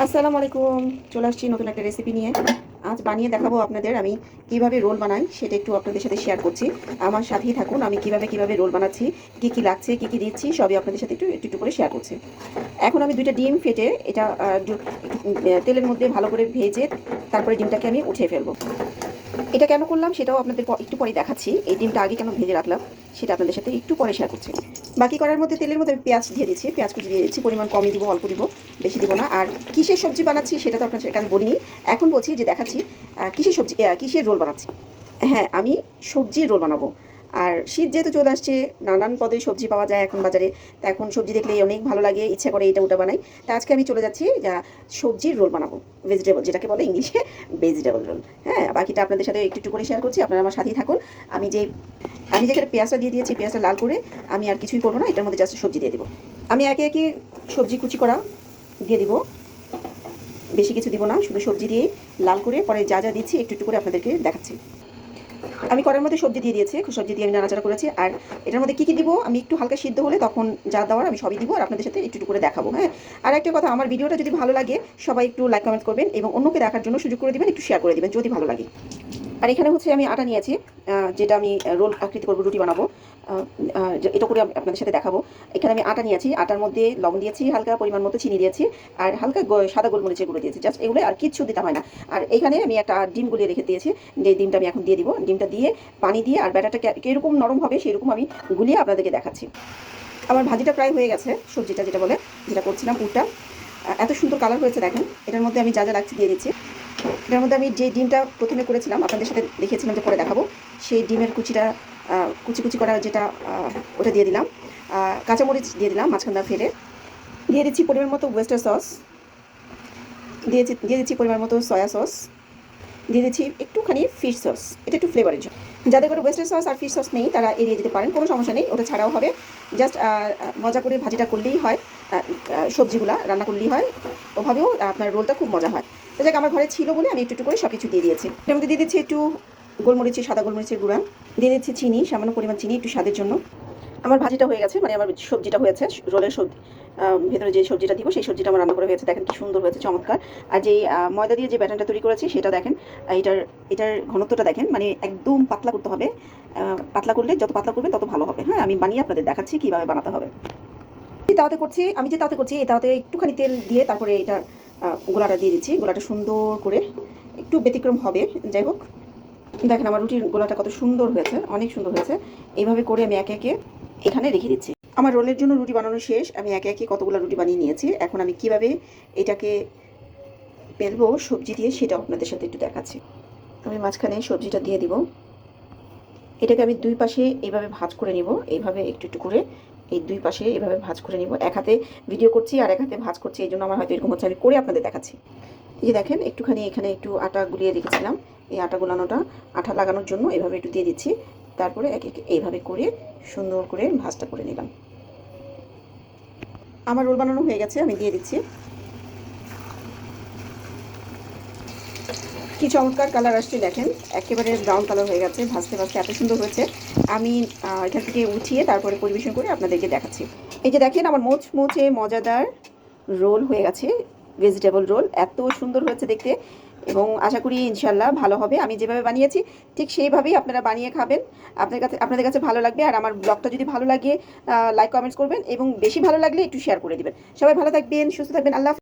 আসসালামু আলাইকুম। চলে আসছি নতুন একটা রেসিপি নিয়ে। আজ বানিয়ে দেখাবো আপনাদের আমি কিভাবে রোল বানাই সেটা একটু আপনাদের সাথে শেয়ার করছি। আমার সাথেই থাকুন। আমি কিভাবে রোল বানাচ্ছি, কি লাগছে, কি দিচ্ছি সবই আপনাদের সাথে একটু করে শেয়ার করছি। এখন আমি 2টা ডিম ফেটে এটা তেলের মধ্যে ভালো করে ভেজে তারপরে ডিমটাকে আমি উঠিয়ে ফেলবো। এটা কেন করলাম সেটাও আপনাদের একটু পরে দেখাচ্ছি। এই ডিমটা আগে কেন ভেজে রাখলাম সেটা আপনাদের সাথে একটু পরে শেয়ার করছি। বাকি করার মধ্যে তেলের মধ্যে আমি পেঁয়াজ দিয়ে দিচ্ছি, পেঁয়াজ কুচি দিয়ে দিচ্ছি, পরিমাণ কমই দিব, অল্প দিব, বেশি দিব না। আর কিসের সবজি বানাচ্ছি সেটা তো আপনার কাছে বলিনি, এখন বলছি যে দেখাচ্ছি কিসের সবজি, কিসের রোল বানাচ্ছি। হ্যাঁ, আমি সবজির রোল বানাবো। আর শীত যেহেতু চলে আসছে, নানান পদের সবজি পাওয়া যায় এখন বাজারে। তা এখন সবজি দেখলেই অনেক ভালো লাগে, ইচ্ছা করে এটা ওটা বানাই। তা আজকে আমি চলে যাচ্ছি সবজির রোল বানাবো, ভেজিটেবল যেটাকে বলে ইংলিশে ভেজিটেবল রোল। হ্যাঁ, বাকিটা আপনাদের সাথে একটু করে শেয়ার করছি, আপনারা আমার সাথেই থাকুন। আমি যেখানে পেঁয়াজটা দিয়ে দিয়েছি, পেঁয়াজটা লাল করে আমি আর কিছুই করবো না, এটার মধ্যে জাস্ট সবজি দিয়ে দেবো। আমি একে একে সবজি কুচি করা দিয়ে দিব, বেশি কিছু দিব না, শুধু সবজি দিয়ে লাল করে পরে যা দিচ্ছি একটু করে আপনাদেরকে দেখাচ্ছি। আমি কড়াইয়ের মধ্যে সবজি দিয়ে দিয়েছি, সবজি দিয়ে আমি নাড়াচাড়া করেছি। আর এটার মধ্যে কী দিব আমি একটু হালকা সিদ্ধ হলে তখন যা দেওয়ার আমি সবই দিব আর আপনাদের সাথে একটু করে দেখাবো। হ্যাঁ, আর একটা কথা, আমার ভিডিওটা যদি ভালো লাগে সবাই একটু লাইক কমেন্ট করবেন এবং অন্যকে দেখার জন্য সুযোগ করে দিবেন, একটু শেয়ার করে দিবেন যদি ভালো লাগে। আর এখানে হচ্ছে আমি আটা নিয়েছি, যেটা আমি রোল আকৃতি করবো, রুটি বানাবো। এটা করে আপনাদের সাথে দেখাবো। এখানে আমি আটা নিয়েছি, আটার মধ্যে লবণ দিয়েছি, হালকা পরিমাণ মতো চিনি দিয়েছি, আর হালকা সাদা গোলমরিচের গুঁড়ো দিয়েছি, জাস্ট এগুলো আর কিচ্ছু দিতে হয় না। আর এখানে আমি একটা ডিম গুলিয়ে রেখে দিয়েছি, যে ডিমটা আমি এখন দিয়ে দিব। ডিমটা দিয়ে পানি দিয়ে আর ব্যাটারটা কীরকম নরম হবে সেরকম আমি গুলিয়ে আপনাদেরকে দেখাচ্ছি। আমার ভাজিটা প্রায় হয়ে গেছে, সবজিটা যেটা করছিলাম পুরটা এত সুন্দর কালার হয়েছে দেখেন। এটার মধ্যে আমি যা লাগছে দিয়ে দিচ্ছি। এটার মধ্যে আমি যে ডিমটা প্রথমে করেছিলাম আপনাদের সাথে দেখিয়েছিলাম যে পরে দেখাবো, সেই ডিমের কুচিটা কুচি করা যেটা ওটা দিয়ে দিলাম। কাঁচামরিচ দিয়ে দিলাম মাঝখানটা ফেলে। দিয়ে দিচ্ছি পরিমাণ মতো ওয়েস্টার সস, দিয়ে দিচ্ছি পরিমাণ মতো সয়া সস, দিয়ে দিচ্ছি একটুখানি ফিশ সস, এটা একটু ফ্লেভারের জন্য। যাদের করে ওয়েস্টার সস আর ফিশ সস নেই তারা এড়িয়ে যেতে পারেন, কোনো সমস্যা নেই, ওটা ছাড়াও হবে। জাস্ট মজা করে ভাজিটা করলেই হয়, সবজিগুলা রান্না করলেই হয়, ওভাবেও আপনার রোলটা খুব মজা হয়। তো যাক, আমার ঘরে ছিল বলে আমি একটু করে সব কিছু দিয়ে দিয়েছি। এর মধ্যে দিয়ে দিচ্ছি একটু সাদা গোলমরিচের গুঁড়া, দিয়ে দিচ্ছি চিনি, সামান্য পরিমাণ চিনি একটু স্বাদের জন্য। আমার ভাজিটা হয়ে গেছে, মানে আমার সবজিটা হয়েছে, রোলের সবজি ভেতরে যে সবজিটা দিব সেই সবজিটা আমার রান্না করে হয়েছে। দেখেন কি সুন্দর হয়েছে, চমৎকার। আর যেই ময়দা দিয়ে যে ব্যাটারটা তৈরি করেছি সেটা দেখেন, এটার ঘনত্বটা দেখেন, মানে একদম পাতলা করতে হবে। পাতলা করলে যত পাতলা করবেন তত ভালো হবে। হ্যাঁ, আমি বানিয়ে আপনাদের দেখাচ্ছি কীভাবে বানাতে হবে। আমি যে তাওয়াতে করছি, এই তাওয়াতে একটুখানি তেল দিয়ে তারপরে এটা গোলাটা দিয়ে দিচ্ছি। গোলাটা সুন্দর করে একটু ব্যতিক্রম হবে, যাই হোক। দেখেন আমার রুটির গোলাটা কত সুন্দর হয়েছে, অনেক সুন্দর হয়েছে। এইভাবে করে আমি একে একে এখানে রেখে দিচ্ছি। আমার রোলের জন্য রুটি বানানো শেষ, আমি একে একে কতগুলো রুটি বানিয়ে নিয়েছি। এখন আমি কিভাবে এটাকে বেলবো সবজি দিয়ে সেটাও আপনাদের সাথে একটু দেখাচ্ছি। আমি মাঝখানে সবজিটা দিয়ে দিব, এটাকে আমি দুই পাশে এইভাবে ভাঁজ করে নিব, এইভাবে একটু করে এই দুই পাশে এভাবে ভাঁজ করে নিব। এক হাতে ভিডিও করছি আর এক হাতে ভাঁজ করছি, এই জন্য আমার হয়তো এরকম হচ্ছে, আমি করে আপনাদের দেখাচ্ছি। এই যে দেখেন, একটুখানি এখানে একটু আটা গুলিয়ে রেখেছিলাম, এই আটা গুলানোটা আঠা লাগানোর জন্য এভাবে একটু দিয়ে দিচ্ছি। তারপরে এক এক এইভাবে করে সুন্দর করে ভাঁজটা করে নিলাম। আমার রোল বানানো হয়ে গেছে, আমি দিয়ে দিচ্ছি। কি চমৎকার কালার আসছে দেখেন, একেবারে ব্রাউন কালার হয়ে গেছে, ভাজতে ভাজতে এত সুন্দর হয়েছে। আমি এখান থেকে উঠিয়ে তারপরে পরিবেশন করে আপনাদেরকে দেখাচ্ছি। এই যে দেখেন, আমার মোচমোচে মজাদার রোল হয়ে গেছে, ভেজিটেবল রোল, এত সুন্দর হয়েছে দেখতে। এবং আশা করি ইনশাল্লাহ ভালো হবে, আমি যেভাবে বানিয়েছি ঠিক সেইভাবেই আপনারা বানিয়ে খাবেন, আপনাদের কাছে ভালো লাগবে। আর আমার ব্লগটা যদি ভালো লাগে লাইক কমেন্টস করবেন এবং বেশি ভালো লাগলে একটু শেয়ার করে দেবেন। সবাই ভালো থাকবেন, সুস্থ থাকবেন, আল্লাহ।